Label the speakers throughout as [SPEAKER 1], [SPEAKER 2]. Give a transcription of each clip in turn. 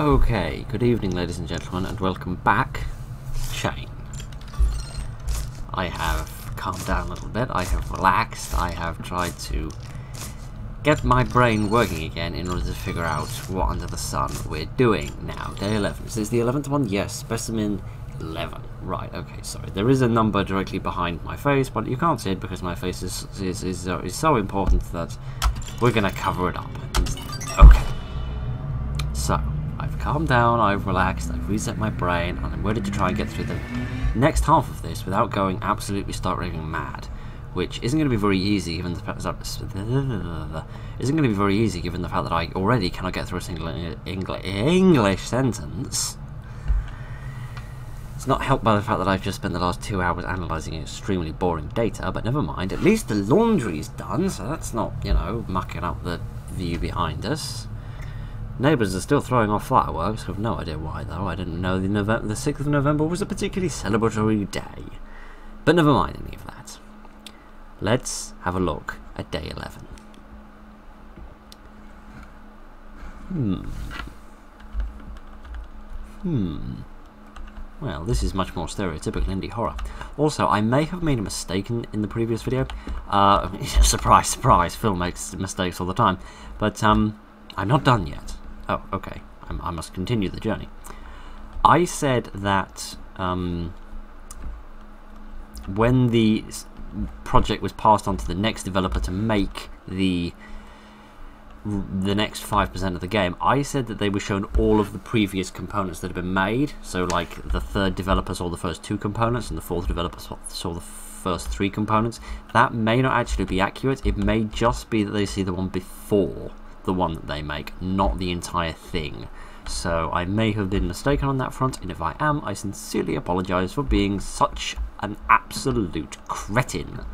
[SPEAKER 1] Okay, good evening ladies and gentlemen, and welcome back to C.H.A.I.N. I have calmed down a little bit, I have relaxed, I have tried to get my brain working again in order to figure out what under the sun we're doing now. Day 11. Is this the 11th one? Yes, specimen 11. Right, okay, sorry. There is a number directly behind my face, but you can't see it because my face is so important that we're going to cover it up. Okay. So, I've calmed down, I've relaxed, I've reset my brain, and I'm ready to try and get through the next half of this without going absolutely start raving mad, which isn't going to be very easy given the fact that I already cannot get through a single English sentence. It's not helped by the fact that I've just spent the last 2 hours analysing extremely boring data, but never mind. At least the laundry's done, so that's not, you know, mucking up the view behind us. Neighbours are still throwing off fireworks. I have no idea why, though. I didn't know the 6th of November was a particularly celebratory day. But never mind any of that. Let's have a look at day 11. Well, this is much more stereotypical indie horror. Also, I may have made a mistake in the previous video. Surprise, surprise, Phil makes mistakes all the time. But, I'm not done yet. Oh, okay. I must continue the journey. I said that when the project was passed on to the next developer to make the next 5% of the game, I said that they were shown all of the previous components that had been made. So, like, the third developer saw the first 2 components, and the fourth developer saw the first 3 components. That may not actually be accurate. It may just be that they see the one before the one that they make, not the entire thing. So I may have been mistaken on that front, and if I am, I sincerely apologise for being such an absolute cretin.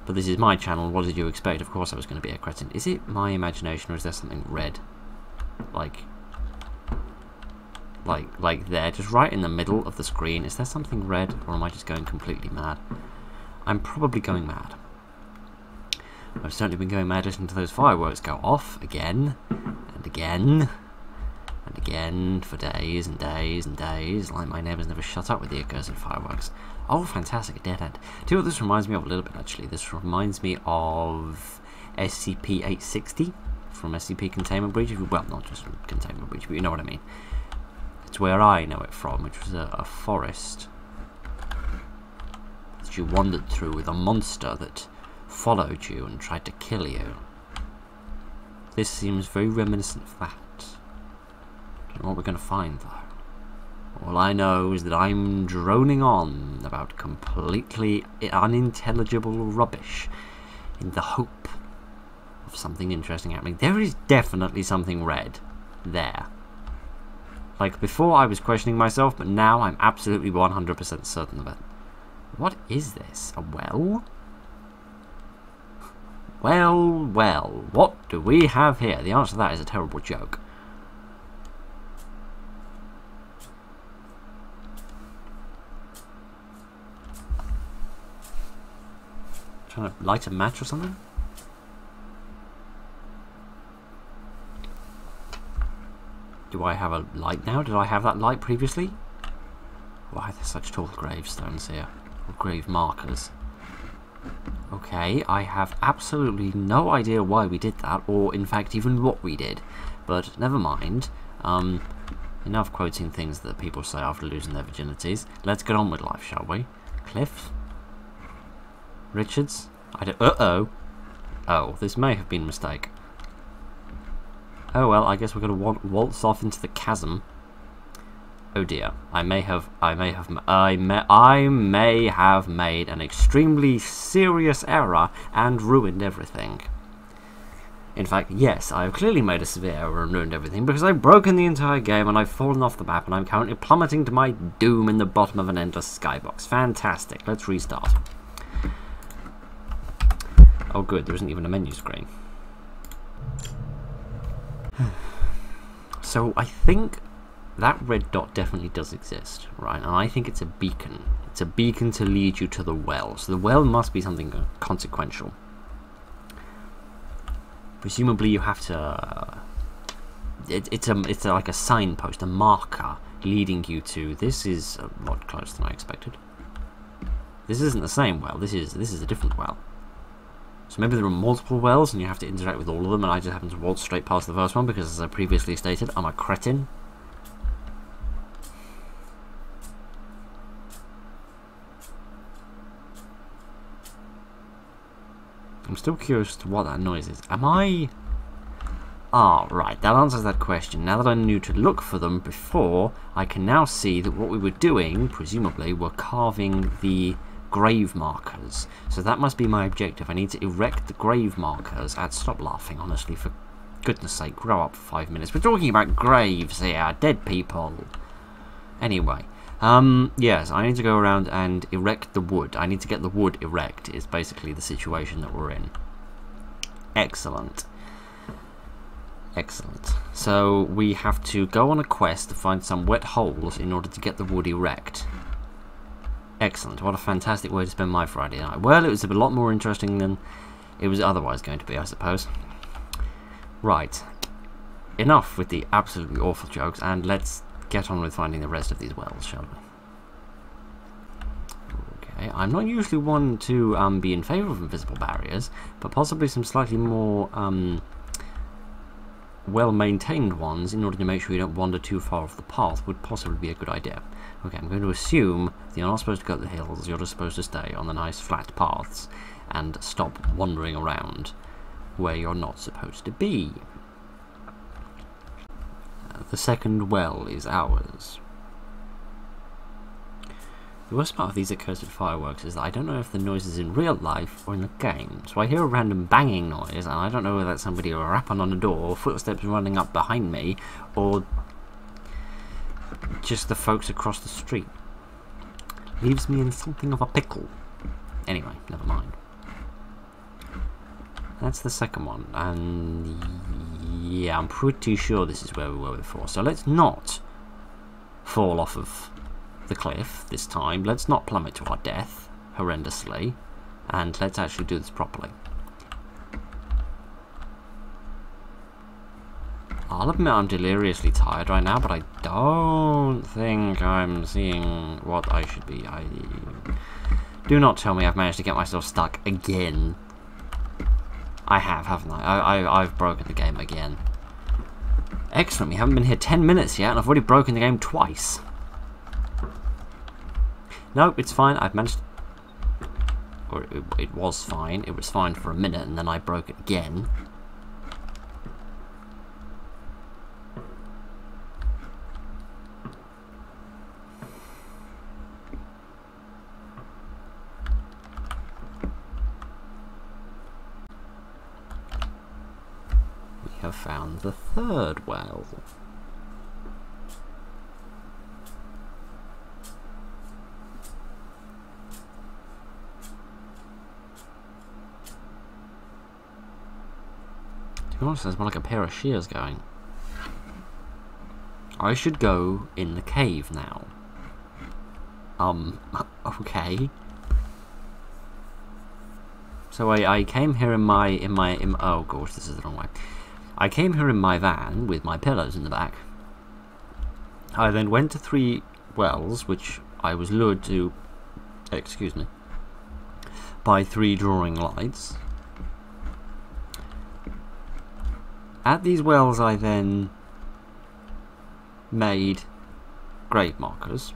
[SPEAKER 1] But this is my channel, what did you expect? Of course I was going to be a cretin. Is it my imagination, or is there something red? Like there, just right in the middle of the screen. Is there something red, or am I just going completely mad? I'm probably going mad. I've certainly been going mad listening to those fireworks go off again and again and again for days and days and days, like my neighbours never shut up with the accursed fireworks. Oh, fantastic, a dead end. Do you know what this reminds me of a little bit, actually? This reminds me of SCP-860 from SCP Containment Breach. Well, not just from Containment Breach, but you know what I mean. It's where I know it from, which was a forest that you wandered through with a monster that followed you and tried to kill you. This seems very reminiscent of that. Don't know what we're going to find, though. All I know is that I'm droning on about completely unintelligible rubbish in the hope of something interesting happening. There is definitely something red there. Like, before I was questioning myself, but now I'm absolutely 100% certain of it. What is this? A well? Well, well, what do we have here? The answer to that is a terrible joke. Trying to light a match or something? Do I have a light now? Did I have that light previously? Why are there such tall gravestones here? Or grave markers? Okay, I have absolutely no idea why we did that, or in fact even what we did, but never mind. Enough quoting things that people say after losing their virginities. Let's get on with life, shall we? Cliff? Richards? Uh-oh. Oh, this may have been a mistake. Oh well, I guess we're going to waltz off into the chasm. Oh dear, I may have made an extremely serious error and ruined everything. In fact, yes, I have clearly made a severe error and ruined everything because I've broken the entire game and I've fallen off the map and I'm currently plummeting to my doom in the bottom of an endless skybox. Fantastic, let's restart. Oh good, there isn't even a menu screen. So I think that red dot definitely does exist, right? And I think it's a beacon. It's a beacon to lead you to the well. So the well must be something consequential. Presumably you have to it's like a signpost, a marker leading you to. This is a lot closer than I expected. This isn't the same well. This is a different well. So maybe there are multiple wells and you have to interact with all of them, and I just happen to waltz straight past the first one because, as I previously stated, I'm a cretin. I'm still curious as to what that noise is. Am I... Ah, right, that answers that question. Now that I knew to look for them before, I can now see that what we were doing, presumably, were carving the grave markers. So that must be my objective. I need to erect the grave markers. Stop laughing, honestly, for goodness sake, grow up for 5 minutes. We're talking about graves here, dead people. Anyway, yes, I need to go around and erect the wood. I need to get the wood erect, is basically the situation that we're in. Excellent. Excellent. So we have to go on a quest to find some wet holes in order to get the wood erect. Excellent. What a fantastic way to spend my Friday night. Well, it was a lot more interesting than it was otherwise going to be, I suppose. Right. Enough with the absolutely awful jokes, and let's get on with finding the rest of these wells, shall we? Okay. I'm not usually one to be in favour of invisible barriers, but possibly some slightly more well-maintained ones in order to make sure you don't wander too far off the path would possibly be a good idea. Okay, I'm going to assume that you're not supposed to go up the hills, you're just supposed to stay on the nice flat paths and stop wandering around where you're not supposed to be. The second well is ours. The worst part of these accursed fireworks is that I don't know if the noise is in real life or in the game. So I hear a random banging noise, and I don't know whether that's somebody rapping on a door, footsteps running up behind me, or just the folks across the street. Leaves me in something of a pickle. Anyway, never mind. That's the second one, and yeah, I'm pretty sure this is where we were before. So let's not fall off of the cliff this time. Let's not plummet to our death horrendously, and let's actually do this properly. I'll admit I'm deliriously tired right now, but I don't think I'm seeing what I should be. Do not tell me I've managed to get myself stuck again. I have, haven't I? I've broken the game again. Excellent, we haven't been here 10 minutes yet, and I've already broken the game twice. Nope, it's fine, I've managed... Or it was fine. It was fine for a minute, and then I broke it again. Have found the third well. To be honest, there's more like a pair of shears going. I should go in the cave now. Okay. So I came here in my oh gosh, this is the wrong way. I came here in my van with my pillows in the back. I then went to 3 wells, which I was lured to, excuse me, by 3 drawing lights. At these wells I then made grave markers,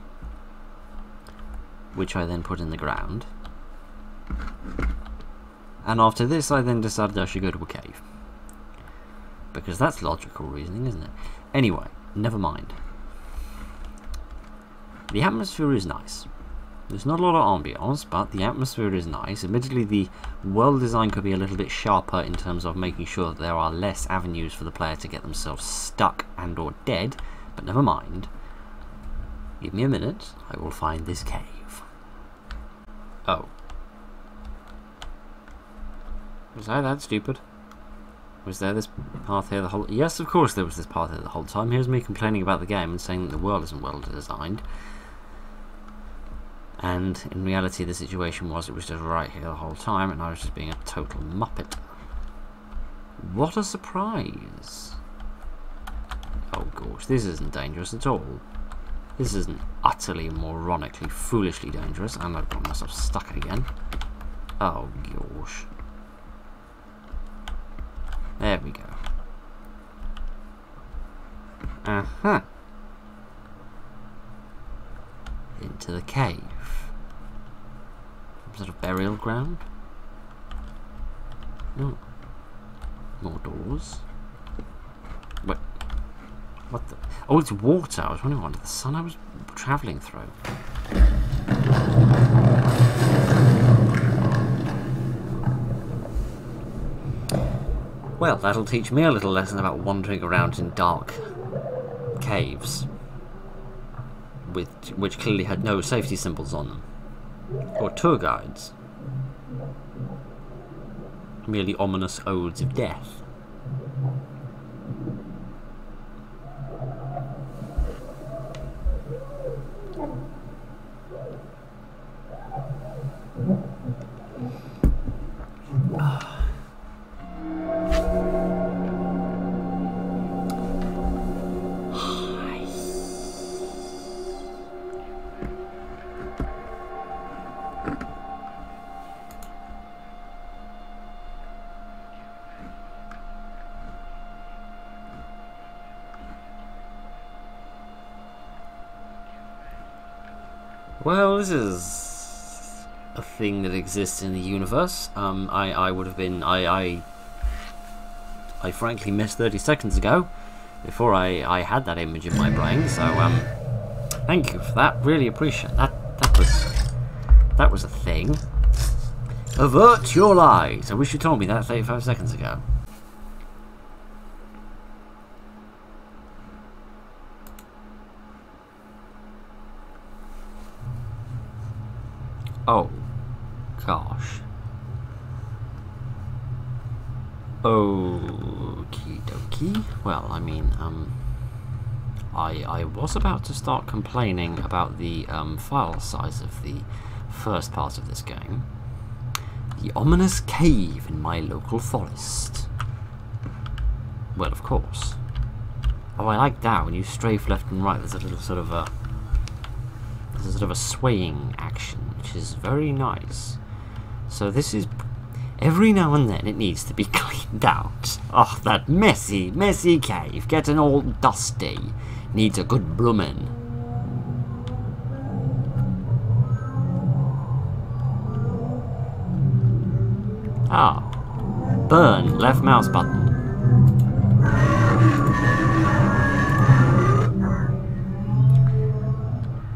[SPEAKER 1] which I then put in the ground. And after this I then decided I should go to a cave. Because that's logical reasoning, isn't it? Anyway, never mind. The atmosphere is nice. There's not a lot of ambience, but the atmosphere is nice. Admittedly, the world design could be a little bit sharper in terms of making sure that there are less avenues for the player to get themselves stuck and or dead, but never mind. Give me a minute, I will find this cave. Oh. Was I that stupid? Was there this path here the whole... Yes, of course there was this path here the whole time. Here's me complaining about the game and saying that the world isn't well designed. And in reality the situation was it was just right here the whole time and I was just being a total muppet. What a surprise. gosh, this isn't dangerous at all. This isn't utterly, moronically, foolishly dangerous, and I've got myself stuck again. Oh gosh. There we go. Uh-huh. Into the cave. Some sort of burial ground? No. More doors. Wait. What the? Oh, it's water. I was wondering what the sun I was travelling through. Well, that'll teach me a little lesson about wandering around in dark caves, which clearly had no safety symbols on them, or tour guides. Merely ominous odes of death. Well, this is a thing that exists in the universe. I would have been... I frankly missed 30 seconds ago before I had that image in my brain, so thank you for that. Really appreciate that. That was a thing. Avert your lies. I wish you told me that 35 seconds ago. Oh, gosh. Okie dokie. Well, I mean, I was about to start complaining about the file size of the first part of this game. The ominous cave in my local forest. Well, of course. Oh, I like that when you strafe left and right. There's a little sort of a swaying action, which is very nice. So this is... Every now and then it needs to be cleaned out. Oh, that messy, messy cave, getting all dusty. Needs a good bloomin'. Ah. Burn, left mouse button.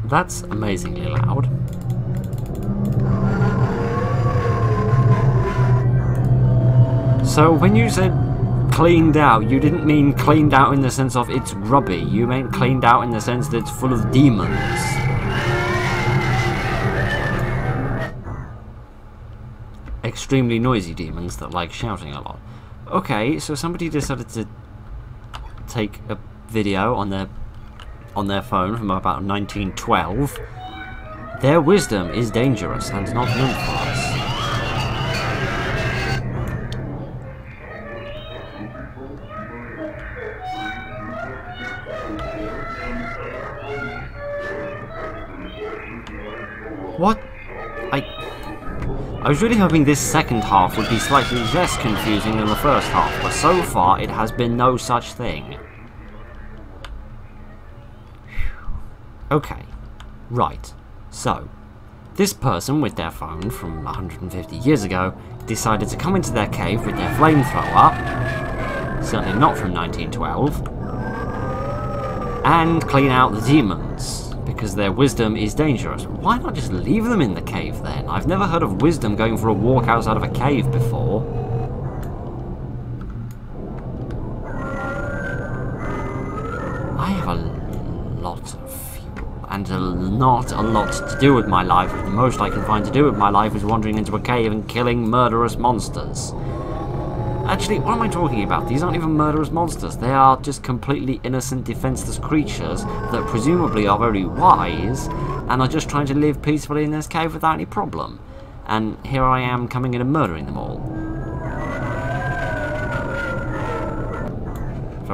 [SPEAKER 1] That's amazingly loud. So when you said cleaned out, you didn't mean cleaned out in the sense of it's grubby. You meant cleaned out in the sense that it's full of demons. Extremely noisy demons that like shouting a lot. Okay, so somebody decided to take a video on their phone from about 1912. Their wisdom is dangerous and not meant for us. What? I was really hoping this second half would be slightly less confusing than the first half, but so far it has been no such thing. Okay, right, so, this person with their phone from 150 years ago decided to come into their cave with their flamethrower, certainly not from 1912, and clean out the demons, because their wisdom is dangerous. Why not just leave them in the cave then? I've never heard of wisdom going for a walk outside of a cave before. I have a lot of fuel, and not a lot to do with my life. The most I can find to do with my life is wandering into a cave and killing murderous monsters. Actually, what am I talking about? These aren't even murderous monsters. They are just completely innocent, defenseless creatures that presumably are very wise and are just trying to live peacefully in this cave without any problem. And here I am coming in and murdering them all.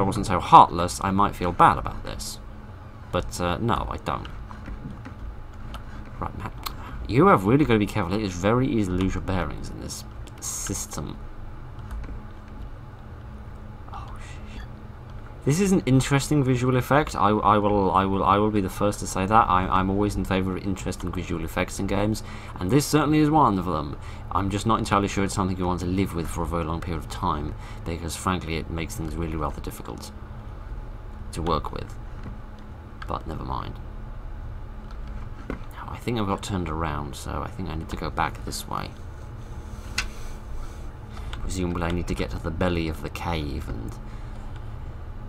[SPEAKER 1] I wasn't so heartless, I might feel bad about this. But, no, I don't. Right, Matt. You have really got to be careful. It is very easy to lose your bearings in this system. Oh, shit. This is an interesting visual effect. I will be the first to say that. I'm always in favour of interesting visual effects in games, and this certainly is one of them. I'm just not entirely sure it's something you want to live with for a very long period of time, because frankly it makes things really rather difficult to work with. But never mind. Now, I think I've got turned around, so I think I need to go back this way. Presumably I need to get to the belly of the cave and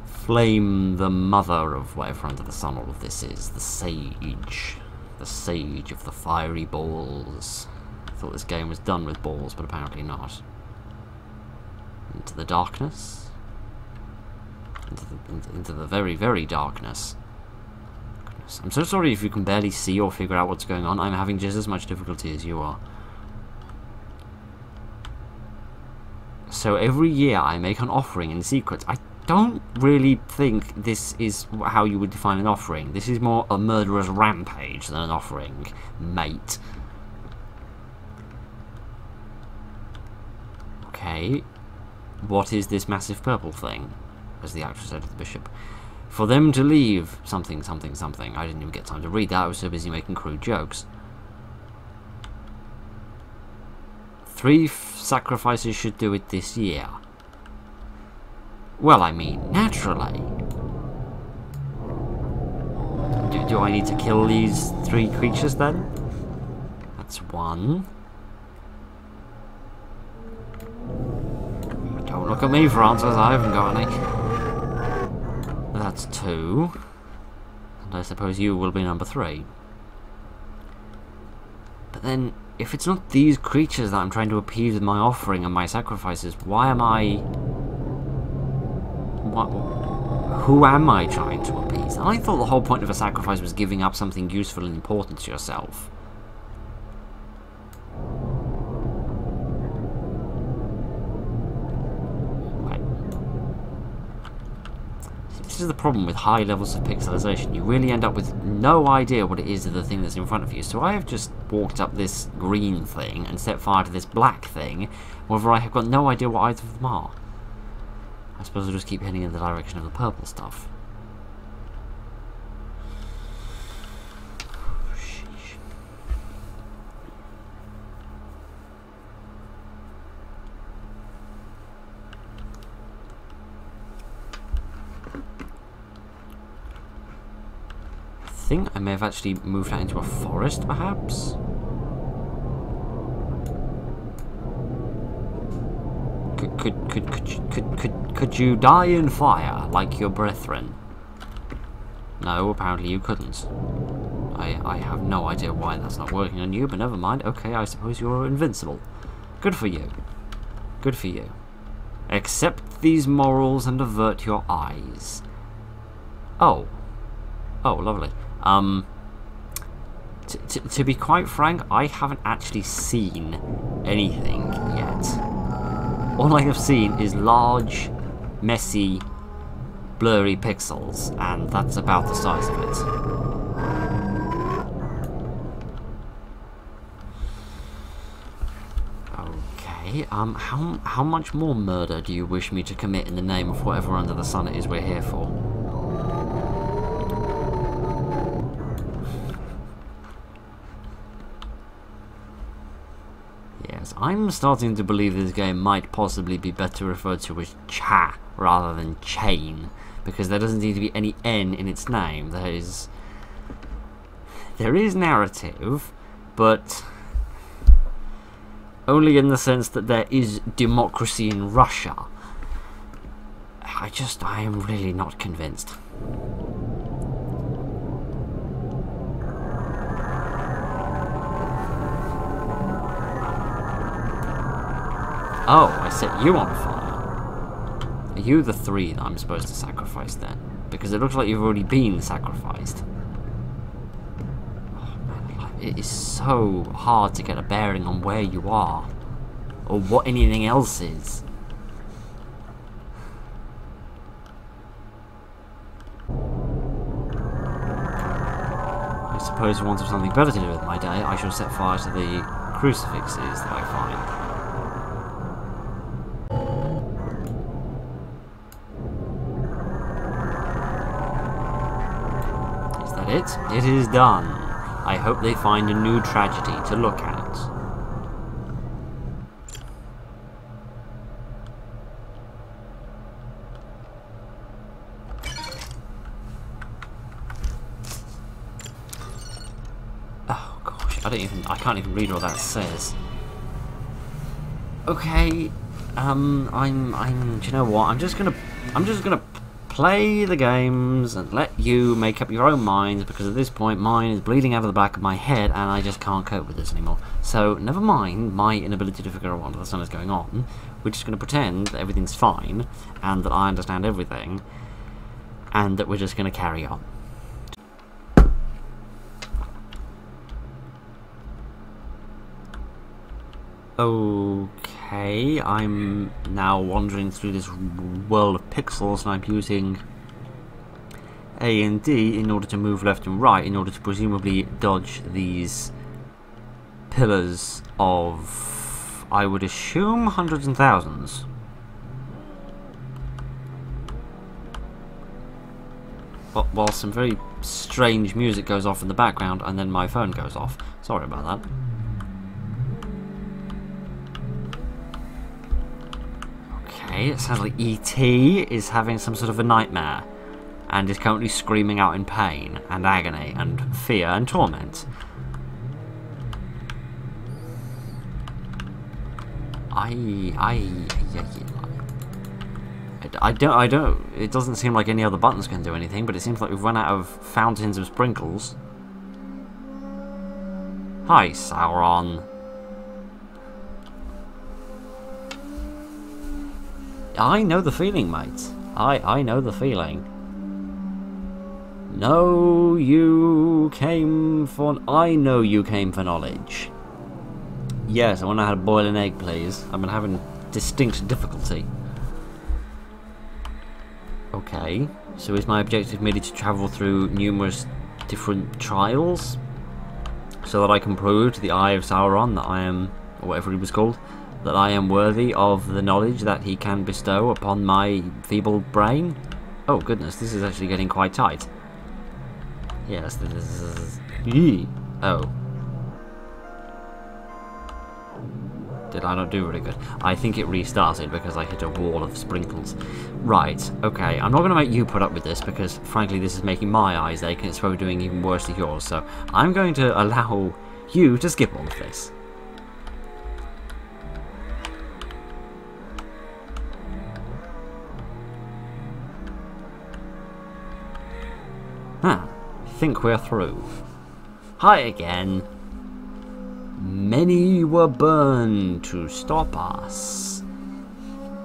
[SPEAKER 1] flame the mother of whatever under the sun all of this is. The sage. The sage of the fiery balls. I thought this game was done with balls, but apparently not. Into the darkness. Into the very, very darkness. Goodness. I'm so sorry if you can barely see or figure out what's going on. I'm having just as much difficulty as you are. So every year I make an offering in secret. I don't really think this is how you would define an offering. This is more a murderer's rampage than an offering, mate. Okay. What is this massive purple thing? As the actress said to the bishop. For them to leave something, something, something. I didn't even get time to read that. I was so busy making crude jokes. 3 sacrifices should do it this year. Well, I mean, naturally. Do I need to kill these 3 creatures then? That's 1. Don't look at me for answers, I haven't got any. That's 2. And I suppose you will be number 3. But then, if it's not these creatures that I'm trying to appease with my offering and my sacrifices, why am I... Who am I trying to appease? I thought the whole point of a sacrifice was giving up something useful and important to yourself. Right. This is the problem with high levels of pixelization. You really end up with no idea what it is of the thing that's in front of you. So I have just walked up this green thing and set fire to this black thing, however I have got no idea what either of them are. I suppose I'll just keep heading in the direction of the purple stuff. Sheesh. I think I may have actually moved out into a forest, perhaps? Could you die in fire like your brethren? No, apparently you couldn't. I have no idea why that's not working on you, but never mind. Okay, I suppose you're invincible. Good for you. Good for you. Accept these morals and avert your eyes. Oh. Oh, lovely. To be quite frank, I haven't actually seen anything yet. All I have seen is large, messy, blurry pixels, and that's about the size of it. Okay, how much more murder do you wish me to commit in the name of whatever under the sun it is we're here for? Yes, I'm starting to believe this game might possibly be better referred to as C.H.A.I.N rather than C.H.A.I.N, because there doesn't need to be any N in its name. There is narrative, but only in the sense that there is democracy in Russia. I am really not convinced. Oh, I set you on fire. Are you the 3 that I'm supposed to sacrifice then? Because it looks like you've already been sacrificed. Oh man, it is so hard to get a bearing on where you are. Or what anything else is. suppose for want of something better to do with my day, I shall set fire to the crucifixes that I find. Is that it? It is done. I hope they find a new tragedy to look at. I can't even read what that says. Okay, do you know what? I'm just gonna play the games and let you make up your own minds, because at this point mine is bleeding out of the back of my head and I just can't cope with this anymore. So never mind my inability to figure out what the sun is going on. We're just gonna pretend that everything's fine and that I understand everything, and that we're just gonna carry on. Okay, I'm now wandering through this world of pixels, and I'm using A and D in order to move left and right, in order to presumably dodge these pillars of, I would assume, hundreds and thousands. While some very strange music goes off in the background, and then my phone goes off. Sorry about that. It sounds like E.T. is having some sort of a nightmare and is currently screaming out in pain and agony and fear and torment. I don't, it doesn't seem like any other buttons can do anything, but it seems like we've run out of fountains of sprinkles. Hi, Sauron. I know the feeling, mate. I know the feeling. No, you came for... I know you came for knowledge. Yes, I want to have a boil an egg, please. I've been having distinct difficulty. Okay, so is my objective merely to travel through numerous different trials so that I can prove to the Eye of Sauron that I am, or whatever he was called, that I am worthy of the knowledge that he can bestow upon my feeble brain? Oh goodness, this is actually getting quite tight. Yes, this is... Oh. Did I not do really good? I think it restarted because I hit a wall of sprinkles. Right, okay, I'm not going to make you put up with this because, frankly, this is making my eyes ache and it's probably doing even worse to yours, so I'm going to allow you to skip all of this. Huh, I think we're through. Hi again. Many were burned to stop us.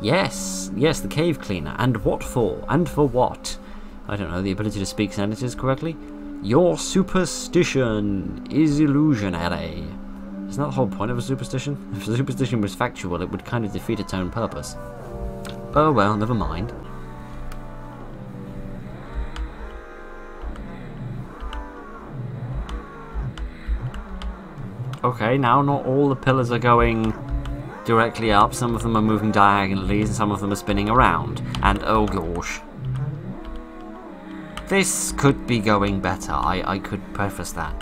[SPEAKER 1] Yes, yes, the cave cleaner. And what for? And for what? I don't know, the ability to speak sentences correctly? Your superstition is illusionary. Isn't that the whole point of a superstition? If a superstition was factual, it would kind of defeat its own purpose. Oh well, never mind. Okay, now not all the pillars are going directly up, some of them are moving diagonally and some of them are spinning around. And oh gosh. This could be going better, I could preface that.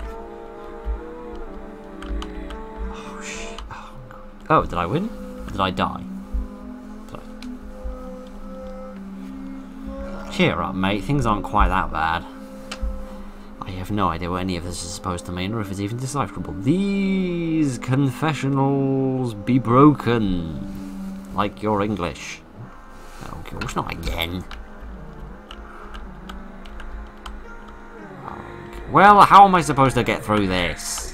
[SPEAKER 1] Oh shit. Oh, did I win? Or did I die? Cheer up, mate, things aren't quite that bad. I have no idea what any of this is supposed to mean, or if it's even decipherable. These confessionals be broken, like your English. Oh gosh, not again. Okay. Well, how am I supposed to get through this?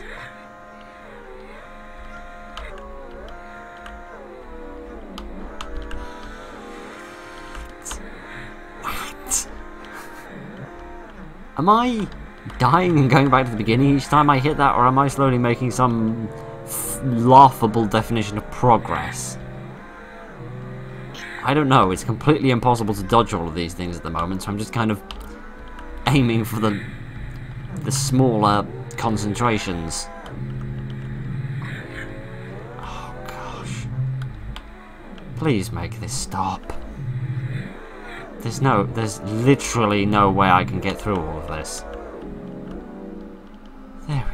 [SPEAKER 1] What? Am I dying and going back to the beginning each time I hit that, or am I slowly making some laughable definition of progress? I don't know, it's completely impossible to dodge all of these things at the moment, so I'm just kind of aiming for the smaller concentrations. Oh gosh. Please make this stop. There's literally no way I can get through all of this. There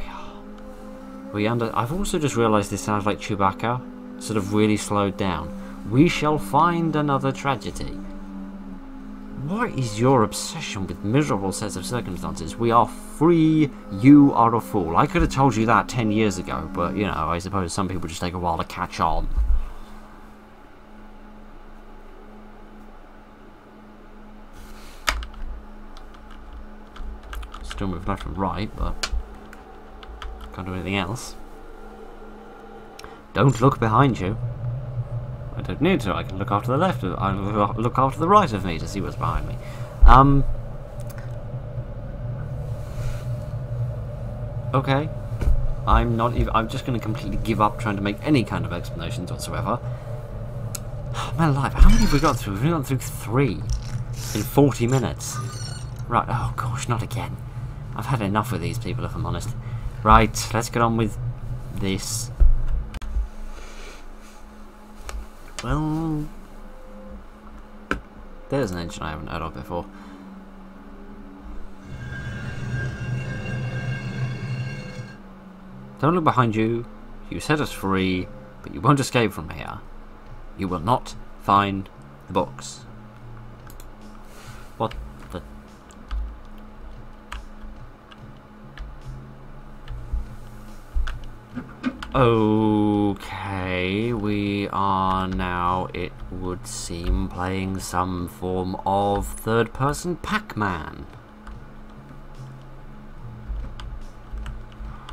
[SPEAKER 1] we are. I've also just realised this sounds like Chewbacca, sort of really slowed down. We shall find another tragedy. What is your obsession with miserable sets of circumstances? We are free, you are a fool. I could have told you that 10 years ago, but, you know, I suppose some people just take a while to catch on. Still move left and right, but can't do anything else. Don't look behind you. I don't need to. I can look off to the left. I look off to the right of me to see what's behind me. Okay. I'm not even. I'm just going to completely give up trying to make any kind of explanations whatsoever. Man alive, how many have we got through? We've only gone through 3 in 40 minutes. Right. Oh gosh, not again. I've had enough with these people, if I'm honest. Right, let's get on with this. Well, there's an engine I haven't heard of before. Don't look behind you. You set us free, but you won't escape from here. You will not find the books. What the... Okay, we are now, it would seem, playing some form of third-person Pac-Man.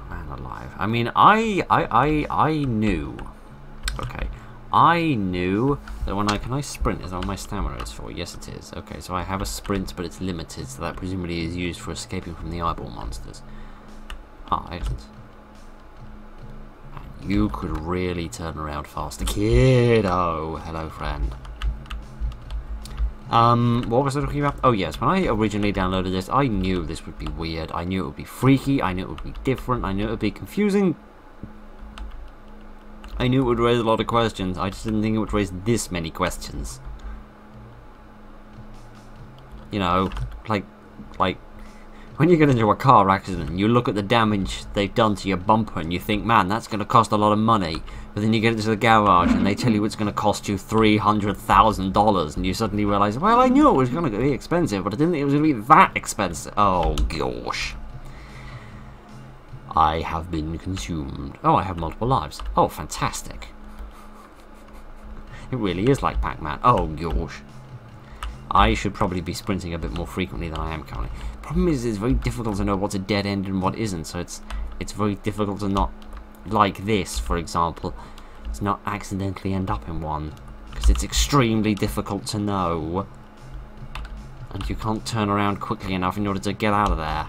[SPEAKER 1] Man alive. I mean, I knew. Okay. I knew that when can I sprint? Is that what my stamina is for? Yes, it is. Okay, so I have a sprint, but it's limited, so that presumably is used for escaping from the eyeball monsters. Ah, excellent. You could really turn around faster. Kiddo! Hello, friend. What was I talking about? Oh, yes. When I originally downloaded this, I knew this would be weird. I knew it would be freaky. I knew it would be different. I knew it would be confusing. I knew it would raise a lot of questions. I just didn't think it would raise this many questions. You know, like... When you get into a car accident, you look at the damage they've done to your bumper and you think, man, that's going to cost a lot of money. But then you get into the garage and they tell you it's going to cost you $300,000 and you suddenly realise, well, I knew it was going to be expensive, but I didn't think it was going to be that expensive. Oh, gosh. I have been consumed. Oh, I have multiple lives. Oh, fantastic. It really is like Pac-Man. Oh, gosh. I should probably be sprinting a bit more frequently than I am currently. Problem is, it's very difficult to know what's a dead end and what isn't, so it's very difficult to not, like this, for example, to not accidentally end up in one, because it's extremely difficult to know, and you can't turn around quickly enough in order to get out of there.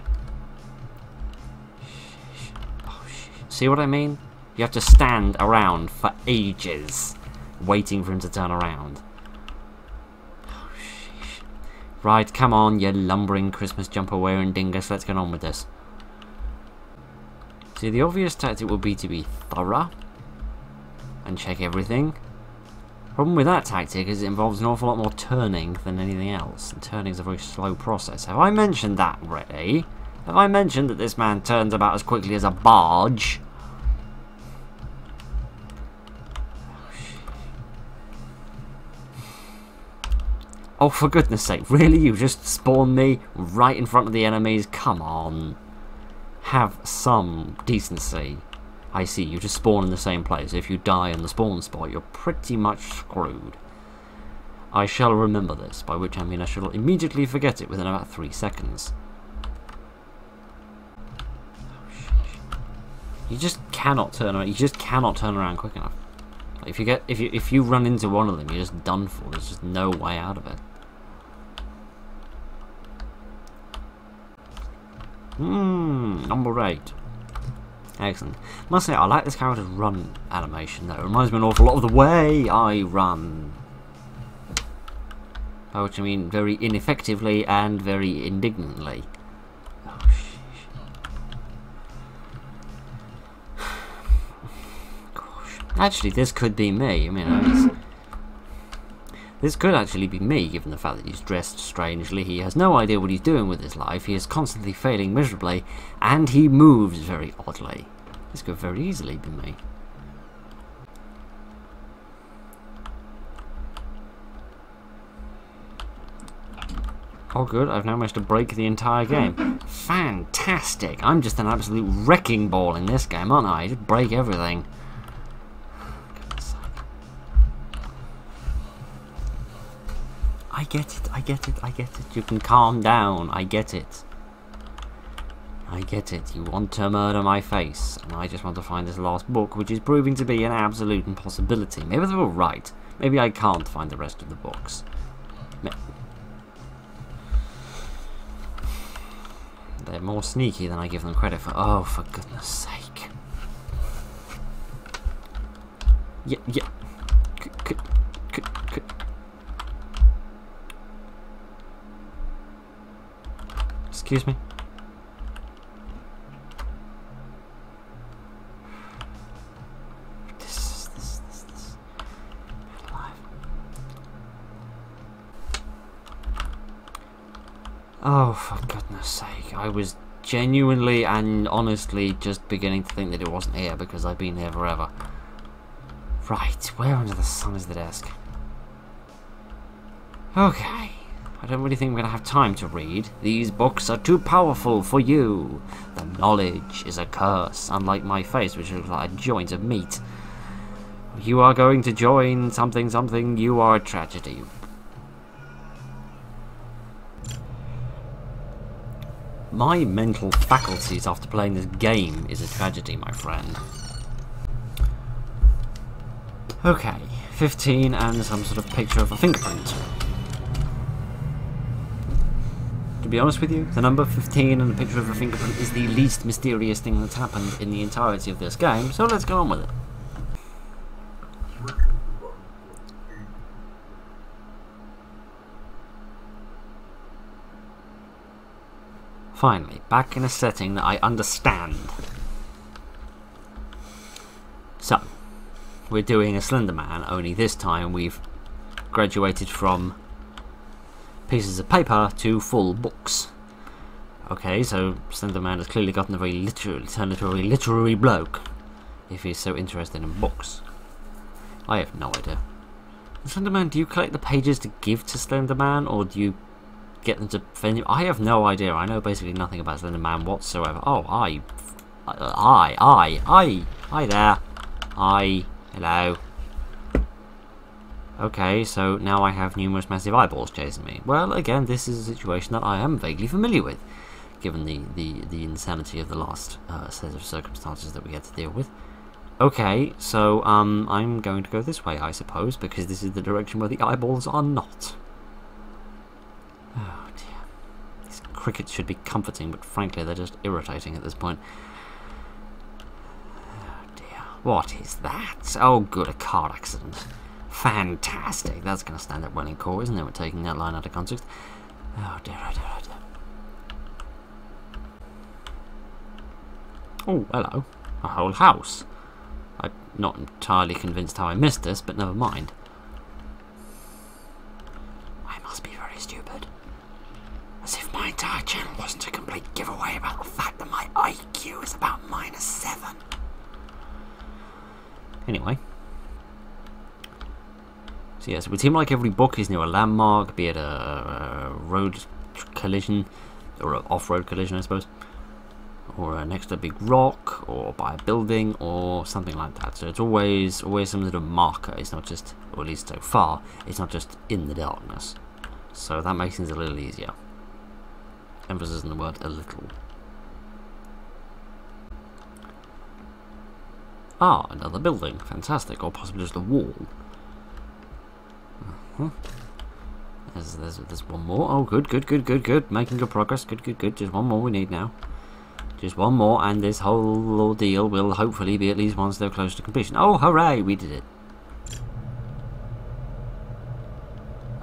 [SPEAKER 1] Oh, see what I mean? You have to stand around for ages, waiting for him to turn around. Right, come on, you lumbering Christmas jumper wearing dingus, let's get on with this. See, the obvious tactic would be to be thorough and check everything. Problem with that tactic is it involves an awful lot more turning than anything else, and turning is a very slow process. Have I mentioned that already? Have I mentioned that this man turns about as quickly as a barge? Oh, for goodness sake, really? You just spawned me right in front of the enemies? Come on. Have some decency. I see, you just spawn in the same place. If you die in the spawn spot, you're pretty much screwed. I shall remember this, by which I mean I shall immediately forget it within about 3 seconds. You just cannot turn around. You just cannot turn around quick enough. Like if you run into one of them, you're just done for. There's just no way out of it. Number 8. Excellent. Must say, I like this character's run animation. That reminds me an awful lot of the way I run. By which I mean very ineffectively and very indignantly. Oh, Actually, this could be me. I mean, this could actually be me, given the fact that he's dressed strangely. He has no idea what he's doing with his life. He is constantly failing miserably, and he moves very oddly. This could very easily be me. Oh good, I've now managed to break the entire game. Fantastic! I'm just an absolute wrecking ball in this game, aren't I? I just break everything. I get it, I get it, I get it. You can calm down, I get it. I get it. You want to murder my face, and I just want to find this last book, which is proving to be an absolute impossibility. Maybe they were right. Maybe I can't find the rest of the books. They're more sneaky than I give them credit for. Oh, for goodness sake. Yeah. Excuse me? This. Alive. Oh, for goodness sake. I was genuinely and honestly just beginning to think that it wasn't here because I've been here forever. Right, where under the sun is the desk? Okay. I don't really think I'm going to have time to read. These books are too powerful for you. The knowledge is a curse, unlike my face, which looks like a joint of meat. You are going to join something something, you are a tragedy. My mental faculties after playing this game is a tragedy, my friend. Okay, 15 and some sort of picture of a fingerprint. To be honest with you, the number 15 and a picture of a fingerprint is the least mysterious thing that's happened in the entirety of this game, so let's go on with it. Finally, back in a setting that I understand. So, we're doing a Slender Man, only this time we've graduated from pieces of paper to full books. Okay, so Slender Man has clearly gotten turned into a very literary bloke, if he's so interested in books. I have no idea. Slender Man, do you collect the pages to give to Slender Man, or do you get them to fend you? I have no idea. I know basically nothing about Slender Man whatsoever. Oh, hi there. Hi, hello. Okay, so now I have numerous massive eyeballs chasing me. Well, again, this is a situation that I am vaguely familiar with, given the insanity of the last set of circumstances that we had to deal with. Okay, so I'm going to go this way, I suppose, because this is the direction where the eyeballs are not. Oh dear. These crickets should be comforting, but frankly they're just irritating at this point. Oh dear. What is that? Oh good, a car accident. Fantastic. That's going to stand up well in court, isn't it? We're taking that line out of context. Oh dear, oh dear, oh dear. Oh, hello. A whole house. I'm not entirely convinced how I missed this, but never mind. I must be very stupid. As if my entire channel wasn't a complete giveaway about the fact that my IQ is about -7. Anyway. So yes, it would seem like every book is near a landmark, be it a road collision, or an off-road collision I suppose, or next to a big rock, or by a building, or something like that. So it's always some sort of marker. It's not just, or at least so far, it's not just in the darkness. So that makes things a little easier. Emphasis on the word a little. Ah, another building. Fantastic. Or possibly just a wall. There's one more. Oh, good. Making good progress. Good. Just one more we need now. Just one more, and this whole ordeal will hopefully be at least one step closer to completion. Oh, hooray! We did it.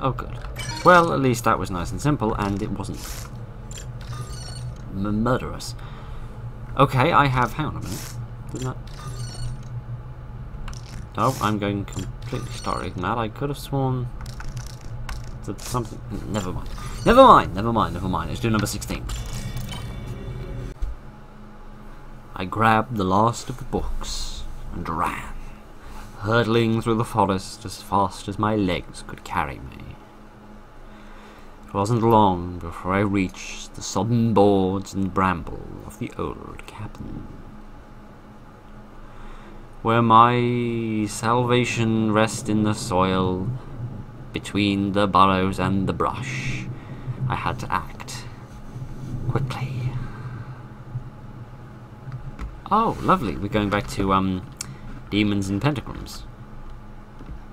[SPEAKER 1] Oh, good. Well, at least that was nice and simple, and it wasn't murderous. Okay, I have... Hang on a minute. Didn't that... Oh, I'm going completely starting that. I could have sworn that something... Never mind. Never mind, never mind, never mind. Let's do number 16. I grabbed the last of the books and ran, hurtling through the forest as fast as my legs could carry me. It wasn't long before I reached the sodden boards and bramble of the old cabin, where my salvation rests in the soil between the burrows and the brush. I had to act quickly. Oh, lovely. We're going back to demons and pentagrams.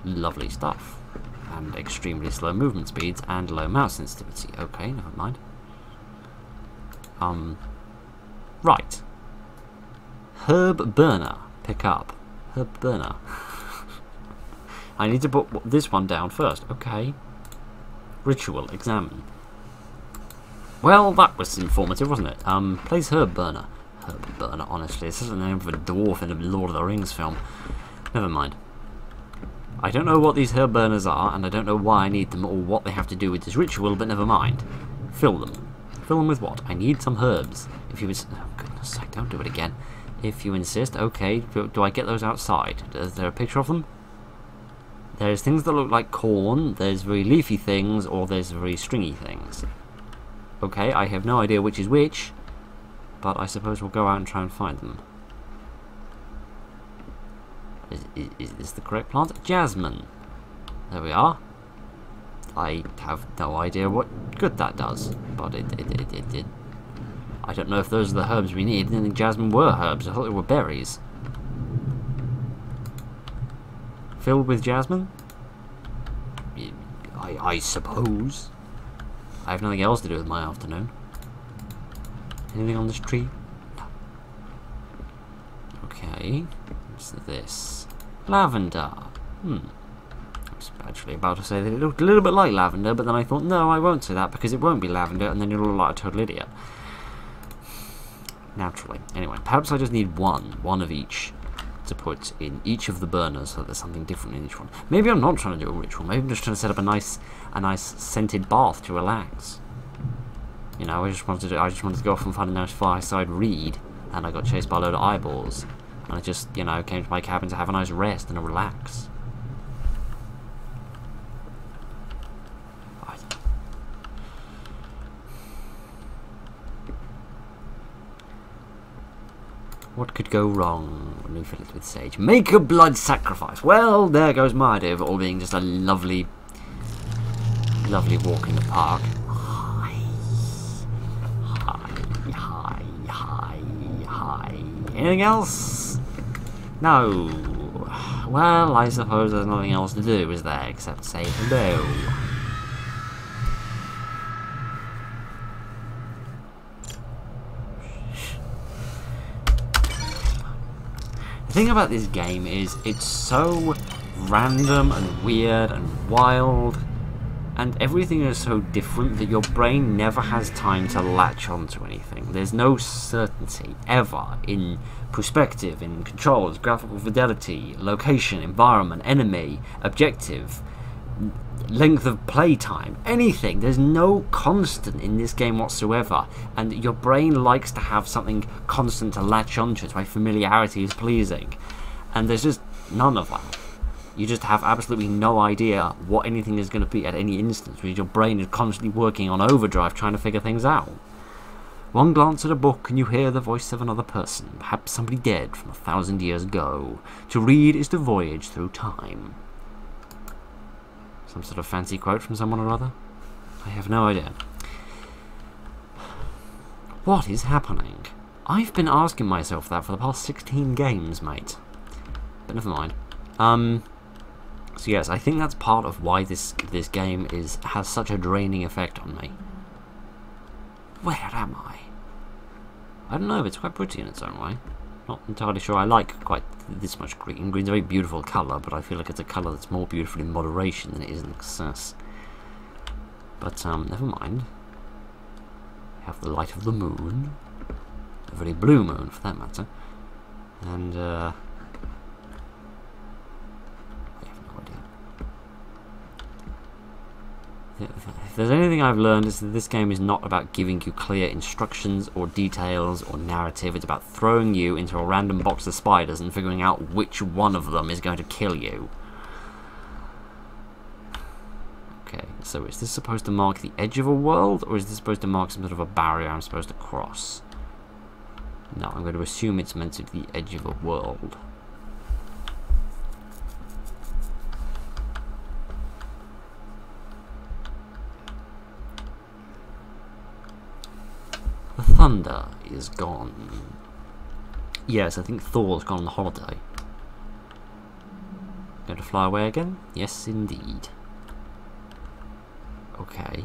[SPEAKER 1] Lovely stuff. And extremely slow movement speeds and low mouse sensitivity. Okay, never mind. Right. Herb burner. Pick up. Herb burner. I need to put this one down first. Okay. Ritual. Examine. Well, that was informative, wasn't it? Place herb burner. Herb burner, honestly. This is the name of a dwarf in a Lord of the Rings film. Never mind. I don't know what these herb burners are, and I don't know why I need them or what they have to do with this ritual, but never mind. Fill them. Fill them with what? I need some herbs. If you was... Oh, goodness sake, don't do it again. If you insist, okay. Do I get those outside? Is there a picture of them? There's things that look like corn, there's very leafy things, or there's very stringy things. Okay, I have no idea which is which, but I suppose we'll go out and try and find them. Is this the correct plant? Jasmine. There we are. I have no idea what good that does, but it did. I don't know if those are the herbs we need. I didn't think jasmine were herbs. I thought they were berries. Filled with jasmine? I suppose. I have nothing else to do with my afternoon. Anything on this tree? No. Okay. What's this? Lavender. I was actually about to say that it looked a little bit like lavender, but then I thought, no, I won't say that because it won't be lavender, and then you'll look like a total idiot. Naturally. Anyway, perhaps I just need one of each to put in each of the burners so that there's something different in each one. Maybe I'm not trying to do a ritual. Maybe I'm just trying to set up a nice scented bath to relax. You know, I just wanted to go off and find a nice fireside read, and I got chased by a load of eyeballs. And I just, you know, came to my cabin to have a nice rest and a relax. What could go wrong when we fill it with sage? Make a blood sacrifice. Well, there goes my idea of it all being just a lovely walk in the park. Hi. Anything else? No. Well, I suppose there's nothing else to do, is there, except say hello. The thing about this game is it's so random and weird and wild, and everything is so different that your brain never has time to latch onto anything. There's no certainty ever in perspective, in controls, graphical fidelity, location, environment, enemy, objective, length of playtime, anything. There's no constant in this game whatsoever, and your brain likes to have something constant to latch onto. It's why familiarity is pleasing, and there's just none of that. You just have absolutely no idea what anything is going to be at any instance, because your brain is constantly working on overdrive trying to figure things out. One glance at a book and you hear the voice of another person, perhaps somebody dead from 1,000 years ago. To read is to voyage through time. Some sort of fancy quote from someone or other? I have no idea. What is happening? I've been asking myself that for the past 16 games, mate. But never mind. So yes, I think that's part of why this game has such a draining effect on me. Where am I? I don't know, it's quite pretty in its own way. Not entirely sure I like quite this much green. Green's a very beautiful colour, but I feel like it's a colour that's more beautiful in moderation than it is in excess. But, never mind. We have the light of the moon. A very blue moon, for that matter. And, If there's anything I've learned, is that this game is not about giving you clear instructions or details or narrative. It's about throwing you into a random box of spiders and figuring out which one of them is going to kill you. Okay, so is this supposed to mark the edge of a world, or is this supposed to mark some sort of a barrier I'm supposed to cross? No, I'm going to assume it's meant to be the edge of a world. The thunder is gone. Yes, I think Thor's gone on holiday. Going to fly away again? Yes, indeed. Okay.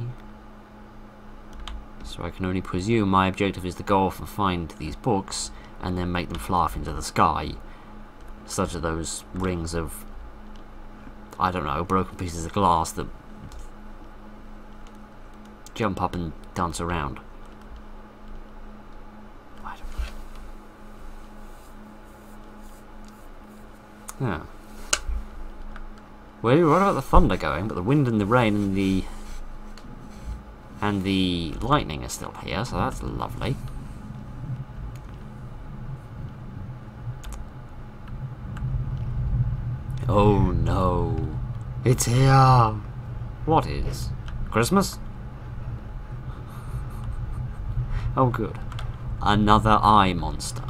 [SPEAKER 1] So I can only presume my objective is to go off and find these books and then make them fly off into the sky. Such as those rings of, I don't know, broken pieces of glass that jump up and dance around. I don't know. Yeah. Well, what about the thunder going? But the wind and the rain and the lightning are still here, so that's lovely. Oh no, it's here. What is? Christmas? Oh good. Another eye monster.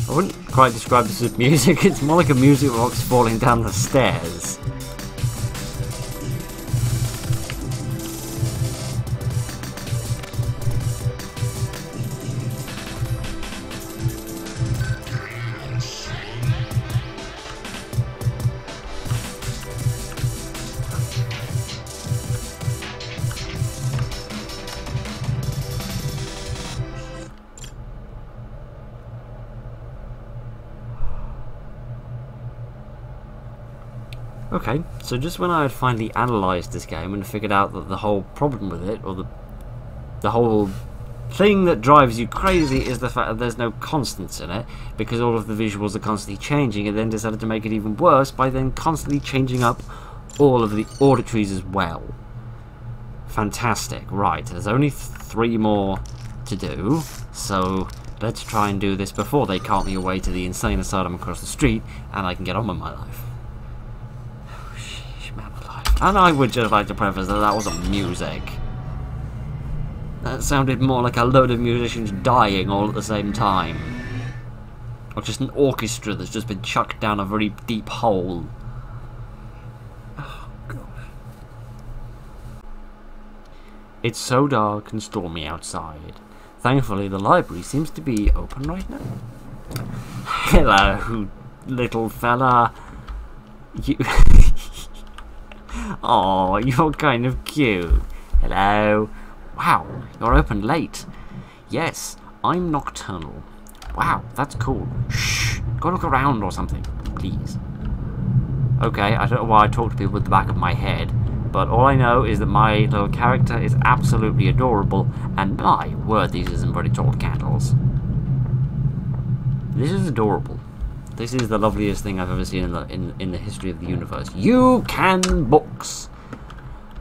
[SPEAKER 1] I wouldn't quite describe this as music, it's more like a music box falling down the stairs. Okay, so just when I had finally analysed this game and figured out that the whole problem with it, or the whole thing that drives you crazy is the fact that there's no constants in it, because all of the visuals are constantly changing, and then decided to make it even worse by then constantly changing up all of the auditories as well. Fantastic. Right, there's only 3 more to do, so let's try and do this before they cart me away to the insane asylum across the street, and I can get on with my life. And I would just like to preface that that wasn't music. That sounded more like a load of musicians dying all at the same time. Or just an orchestra that's just been chucked down a very deep hole. Oh, gosh. It's so dark and stormy outside. Thankfully, the library seems to be open right now. Hello, little fella. You... Oh, you're kind of cute. Hello. Wow, you're open late. Yes, I'm nocturnal. Wow, that's cool. Shh, go look around or something, please. Okay, I don't know why I talk to people with the back of my head, but all I know is that my little character is absolutely adorable, and my word, these are some pretty tall candles. This is adorable. This is the loveliest thing I've ever seen in the history of the universe. You can books!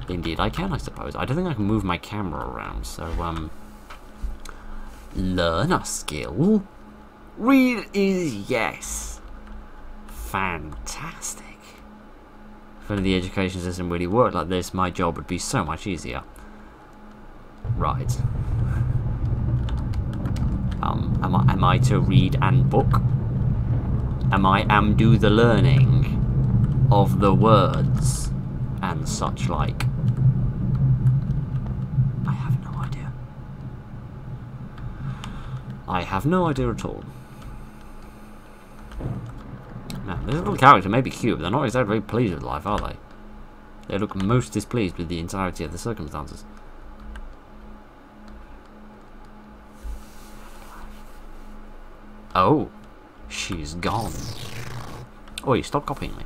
[SPEAKER 1] Indeed I can, I suppose. I don't think I can move my camera around, so, learn a skill? Read is yes. Fantastic. If only the education system really worked like this, my job would be so much easier. Right. Am I to read and book? Am I do the learning of the words and such like? I have no idea. I have no idea at all. Now, this little character may be cute, but they're not exactly very pleased with life, are they? They look most displeased with the entirety of the circumstances. Oh, she's gone. Oh, you stop copying me.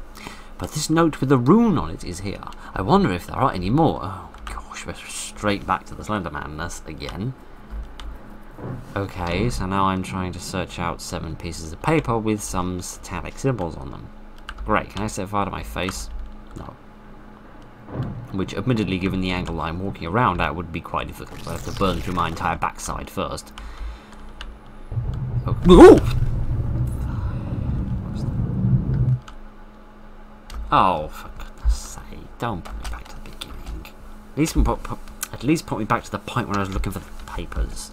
[SPEAKER 1] But this note with the rune on it is here. I wonder if there are any more. Oh gosh, we're straight back to the Slender Madness again. Okay, so now I'm trying to search out 7 pieces of paper with some satanic symbols on them. Great, can I set fire to my face? No. Which, admittedly, given the angle I'm walking around at, would be quite difficult. I have to burn through my entire backside first. Oh! Ooh! Oh, for goodness sake, don't put me back to the beginning. At least put me back to the point where I was looking for the papers.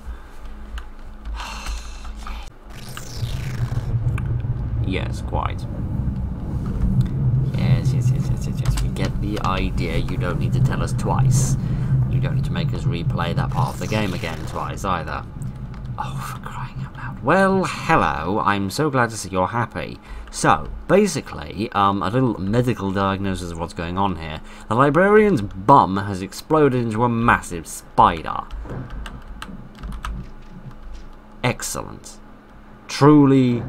[SPEAKER 1] Yes, quite. Yes. We get the idea. You don't need to tell us twice. You don't need to make us replay that part of the game again twice either. Oh, for crying out loud. Well, hello. I'm so glad to see you're happy. So, basically, a little medical diagnosis of what's going on here. The librarian's bum has exploded into a massive spider. Excellent. Truly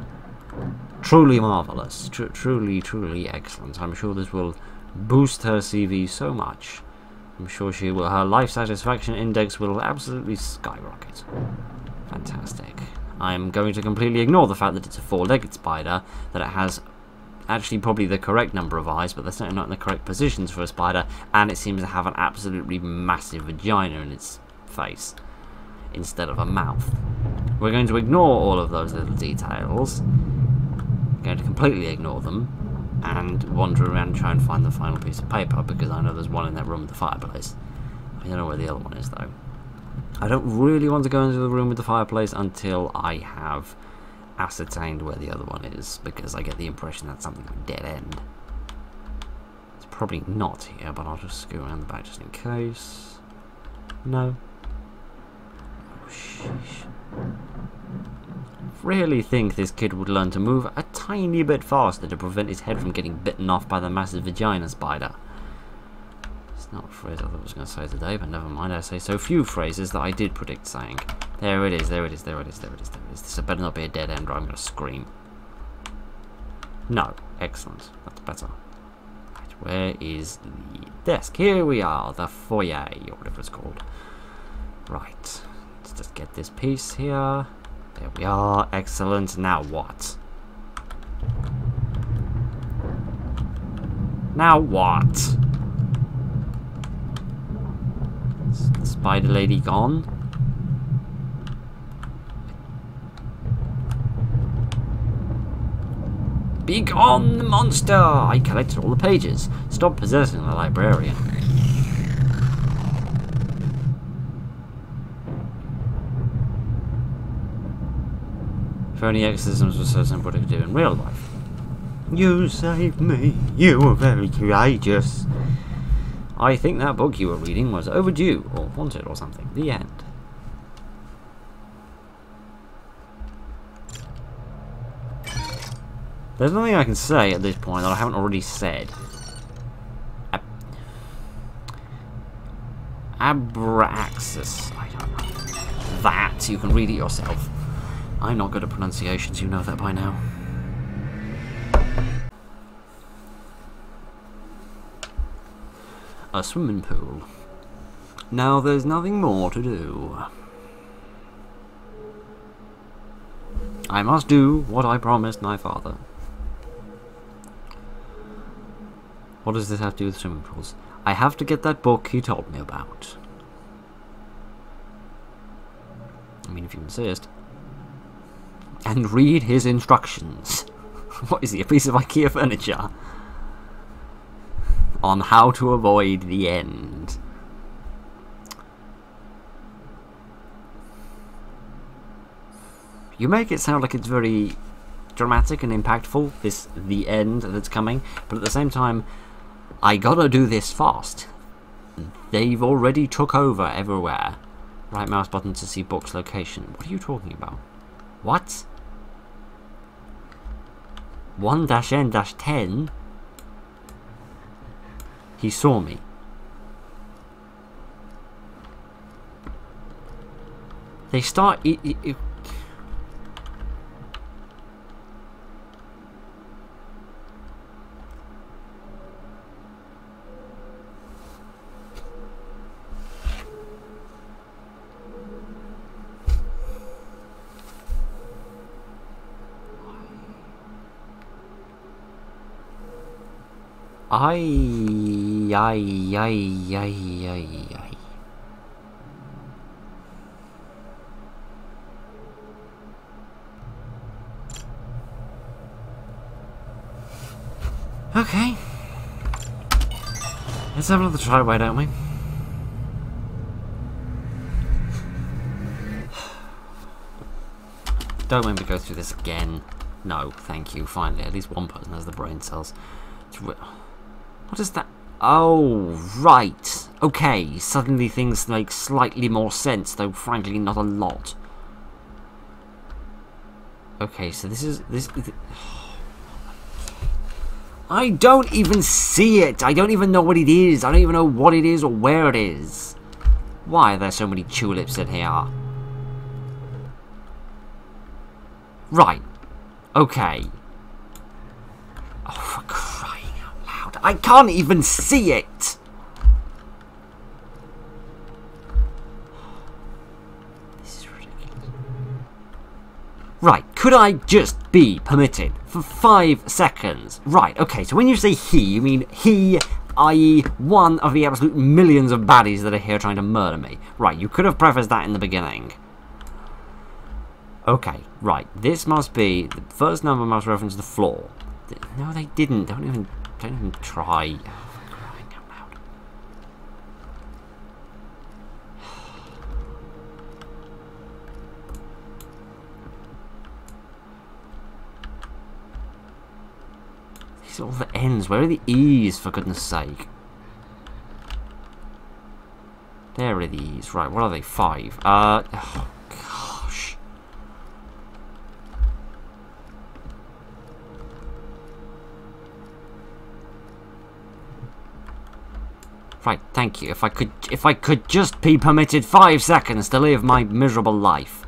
[SPEAKER 1] marvellous. Truly excellent. I'm sure this will boost her CV so much. I'm sure her life satisfaction index will absolutely skyrocket. Fantastic. I'm going to completely ignore the fact that it's a 4-legged spider, that it has actually probably the correct number of eyes, but they're certainly not in the correct positions for a spider, and it seems to have an absolutely massive vagina in its face, instead of a mouth. We're going to ignore all of those little details. Going to completely ignore them and wander around and try and find the final piece of paper, because I know there's one in that room with the fireplace. I don't know where the other one is though. I don't really want to go into the room with the fireplace until I have ascertained where the other one is, because I get the impression that's something like a dead end. It's probably not here, but I'll just scoot around the back just in case. No. Oh, sheesh. Really think this kid would learn to move a tiny bit faster to prevent his head from getting bitten off by the massive vagina spider. It's not a phrase I thought I was going to say today, but never mind. I say so few phrases that I did predict saying. There it is. This better not be a dead end or I'm going to scream. No. Excellent. That's better. Right, where is the desk? Here we are. The foyer, or whatever it's called. Right. Let's just get this piece here. There we are. Excellent. Now what? Now what? Is the spider lady gone? Be gone, monster! I collected all the pages. Stop possessing the librarian. If only exorcisms were so simple to do in real life. You saved me. You were very courageous. I think that book you were reading was overdue, or wanted, or something. The end. There's nothing I can say at this point that I haven't already said. Abraxas. I don't know. That. You can read it yourself. I'm not good at pronunciations, you know that by now. A swimming pool. Now there's nothing more to do. I must do what I promised my father. What does this have to do with swimming pools? I have to get that book he told me about. I mean, if you insist. And read his instructions. What is he, a piece of IKEA furniture? On how to avoid the end. You make it sound like it's very dramatic and impactful, the end that's coming, but at the same time, I gotta do this fast. They've already took over everywhere. Right mouse button to see book's location. What are you talking about? What? 1-N-10? He saw me. They start... Ay. Okay. Let's have another try, why don't we? Don't make me go through this again. No, thank you. Finally, at least one person has the brain cells. What is that? Oh, right. Okay, suddenly things make slightly more sense, though frankly not a lot. Okay, so this is... I don't even see it! I don't even know what it is! I don't even know what it is or where it is! Why are there so many tulips in here? Right. Okay. Oh, for crying out loud. I can't even see it! This is ridiculous. Right, could I just be permitted for 5 seconds? Right, okay, so when you say he, you mean he, i.e. one of the absolute millions of baddies that are here trying to murder me. Right, you could have prefaced that in the beginning. Okay, right, this must be, the first number must reference the floor. No, they didn't, don't even try. Oh, for crying out loud. These are all the N's, where are the E's, for goodness sake? There are the E's, right, what are they, 5? Oh, gosh. Right, thank you. If I could just be permitted 5 seconds to live my miserable life.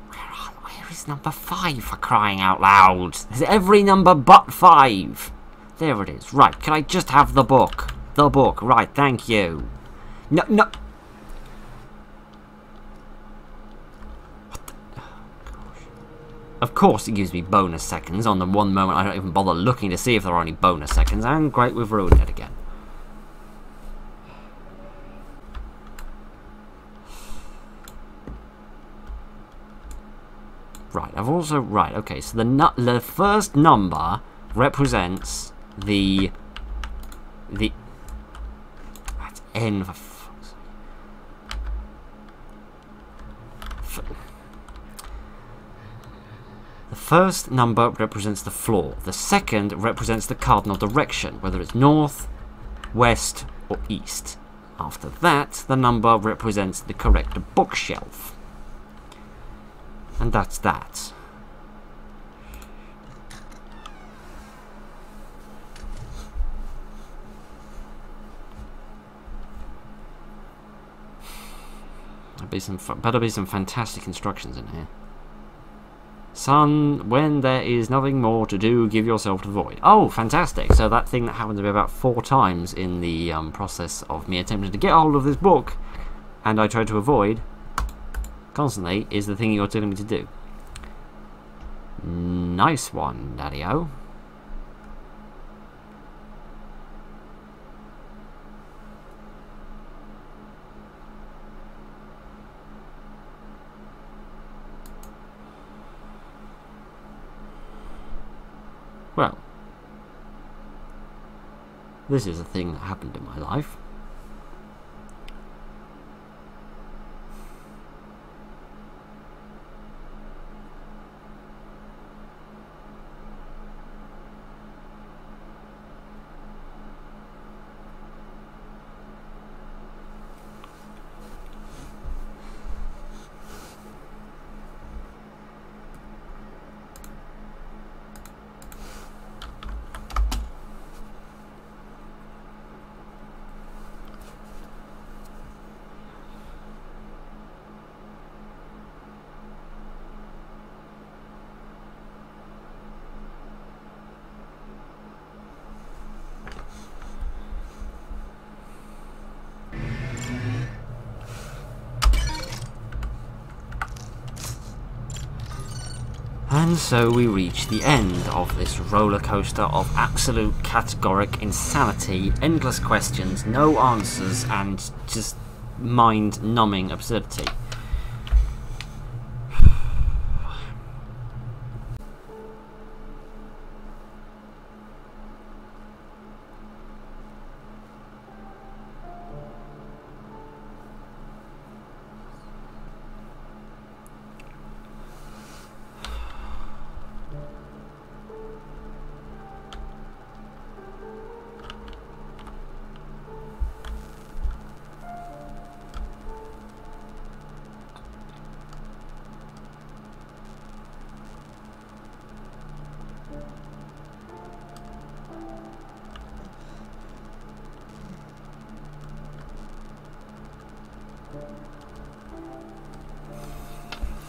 [SPEAKER 1] Where is number 5, for crying out loud? Is every number but 5? There it is. Right, can I just have the book? The book, right, thank you. No. What the... Oh, gosh. Of course it gives me bonus seconds on the one moment I don't even bother looking to see if there are any bonus seconds, and great, we've ruined it again. Right, I've also... Right, okay, so the first number represents the... That's N, for fuck's sake. The first number represents the floor. The second represents the cardinal direction, whether it's north, west, or east. After that, the number represents the correct bookshelf. And that's that. Better be some fantastic instructions in here. Son, when there is nothing more to do, give yourself to the void. Oh, fantastic. So that thing that happened to me about 4 times in the process of me attempting to get hold of this book, and I tried to avoid constantly, is the thing you're telling me to do. Nice one, Daddy-O. Well, this is a thing that happened in my life. And so we reach the end of this roller coaster of absolute categoric insanity, endless questions, no answers, and just mind-numbing absurdity.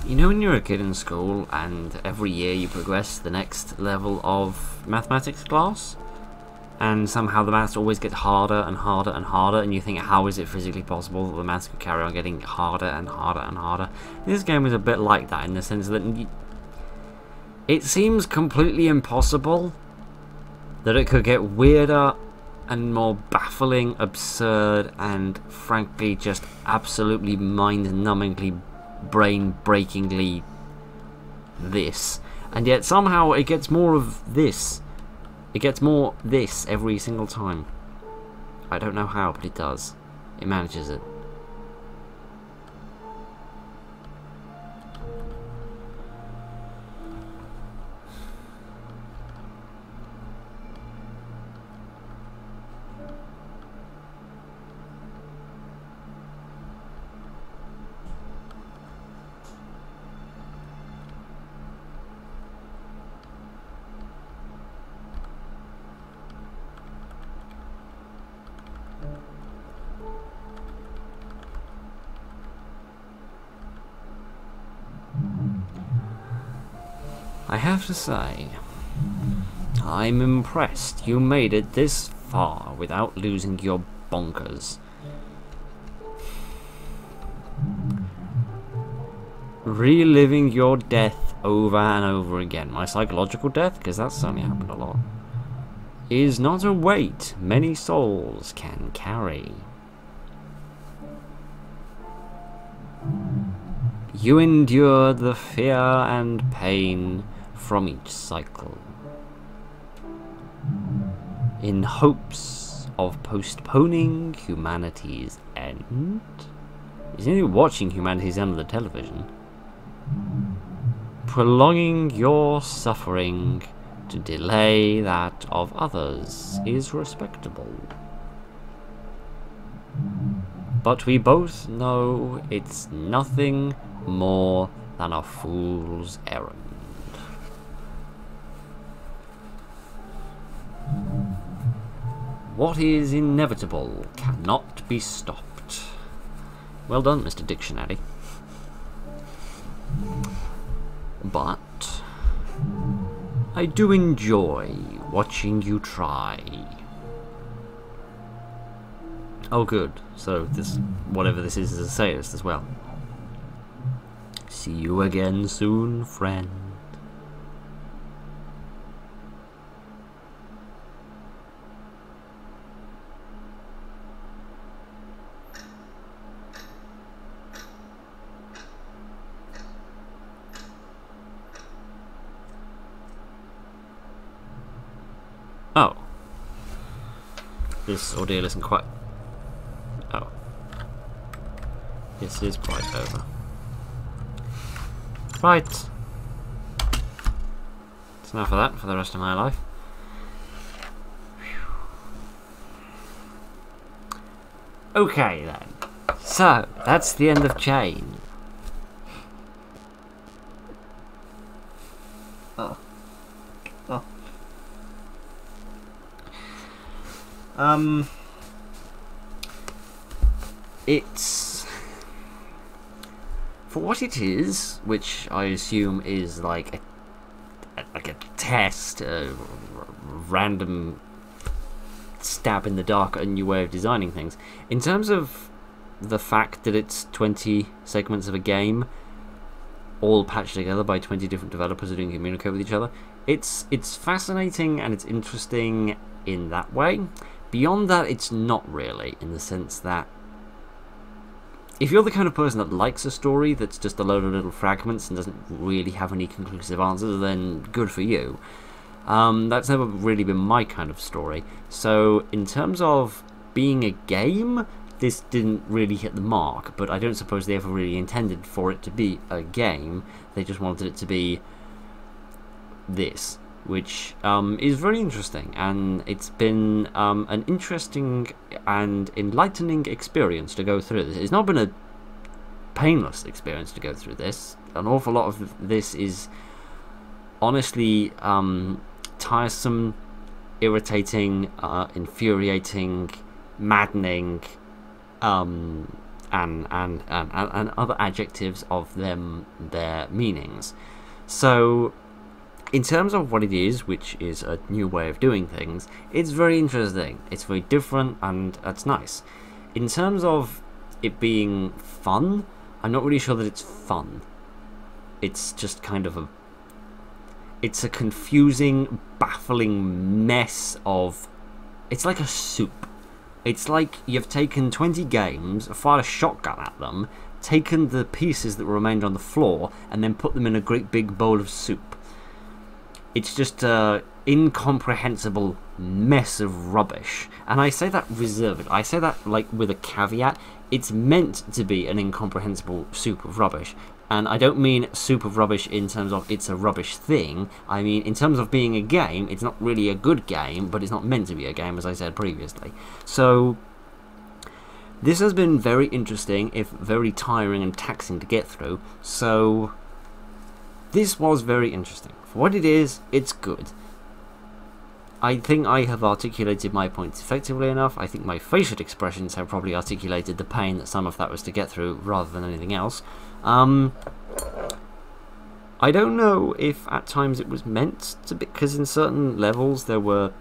[SPEAKER 1] You know when you're a kid in school and every year you progress to the next level of mathematics class? And somehow the maths always get harder and harder and harder, and you think, how is it physically possible that the maths could carry on getting harder and harder and harder? This game is a bit like that in the sense that it seems completely impossible that it could get weirder and more baffling, absurd, and frankly just absolutely mind-numbingly, brain-breakingly this. And yet somehow it gets more of this. It gets more this every single time. I don't know how, but it does. It manages it. I have to say, I'm impressed you made it this far without losing your bonkers. Reliving your death over and over again, my psychological death, because that's only happened a lot, is not a weight many souls can carry. You endured the fear and pain from each cycle, in hopes of postponing humanity's end. Isn't it watching humanity's end on the television? Prolonging your suffering to delay that of others is respectable. But we both know it's nothing more than a fool's errand. What is inevitable cannot be stopped. Well done, Mr. Dictionary. But I do enjoy watching you try. Oh good, so this, whatever this is a sadist as well. See you again soon, friend. Oh. This ordeal isn't quite... Oh. This is quite over. Right. That's enough of that for the rest of my life. Okay then. So, that's the end of C.H.A.I.N. Oh. Oh. It's... for what it is, which I assume is like a test, a random stab in the dark, a new way of designing things. In terms of the fact that it's 20 segments of a game, all patched together by 20 different developers who didn't communicate with each other. It's fascinating and it's interesting in that way. Beyond that, it's not really, in the sense that if you're the kind of person that likes a story that's just a load of little fragments and doesn't really have any conclusive answers, then good for you. That's never really been my kind of story. So in terms of being a game, this didn't really hit the mark, but I don't suppose they ever really intended for it to be a game. They just wanted it to be this, which is very interesting, and it's been an interesting and enlightening experience to go through this. It's not been a painless experience to go through this. An awful lot of this is honestly tiresome, irritating, infuriating, maddening, and other adjectives of their meanings. So in terms of what it is, which is a new way of doing things, it's very interesting, it's very different, and that's nice. In terms of it being fun, I'm not really sure that it's fun. It's just kind of it's a confusing, baffling mess of... It's like a soup. It's like you've taken 20 games, fired a shotgun at them, taken the pieces that remained on the floor, and then put them in a great big bowl of soup. It's just an incomprehensible mess of rubbish. And I say that reservedly. I say that like with a caveat. It's meant to be an incomprehensible soup of rubbish. And I don't mean soup of rubbish in terms of it's a rubbish thing. I mean in terms of being a game, it's not really a good game, but it's not meant to be a game, as I said previously. So this has been very interesting, if very tiring and taxing to get through. So this was very interesting. For what it is, it's good. I think I have articulated my points effectively enough. I think my facial expressions have probably articulated the pain that some of that was to get through, rather than anything else. I don't know if at times it was meant to be, because in certain levels there were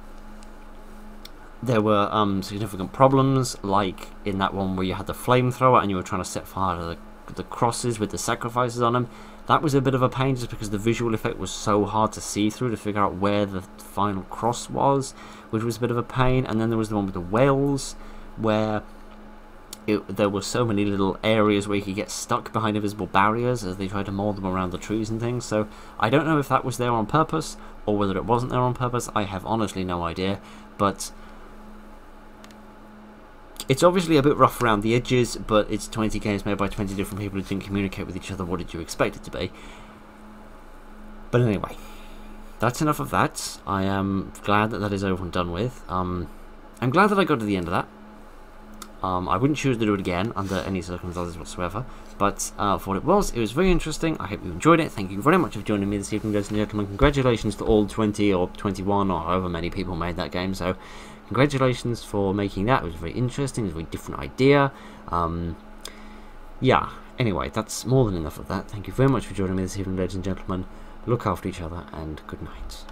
[SPEAKER 1] significant problems, like in that one where you had the flamethrower and you were trying to set fire to the crosses with the sacrifices on them. That was a bit of a pain just because the visual effect was so hard to see through to figure out where the final cross was, which was a bit of a pain. And then there was the one with the whales, where there were so many little areas where you could get stuck behind invisible barriers as they tried to mold them around the trees and things. So I don't know if that was there on purpose or whether it wasn't there on purpose. I have honestly no idea, but it's obviously a bit rough around the edges, but it's 20 games made by 20 different people who didn't communicate with each other. What did you expect it to be? But anyway, that's enough of that. I am glad that that is over and done with. I'm glad that I got to the end of that. I wouldn't choose to do it again under any circumstances whatsoever, but for what it was very interesting. I hope you enjoyed it. Thank you very much for joining me this evening, ladies and gentlemen. Congratulations to all 20 or 21 or however many people made that game. So congratulations for making that. It was very interesting. It was a very different idea. Yeah, anyway, that's more than enough of that. Thank you very much for joining me this evening, ladies and gentlemen. Look after each other, and good night.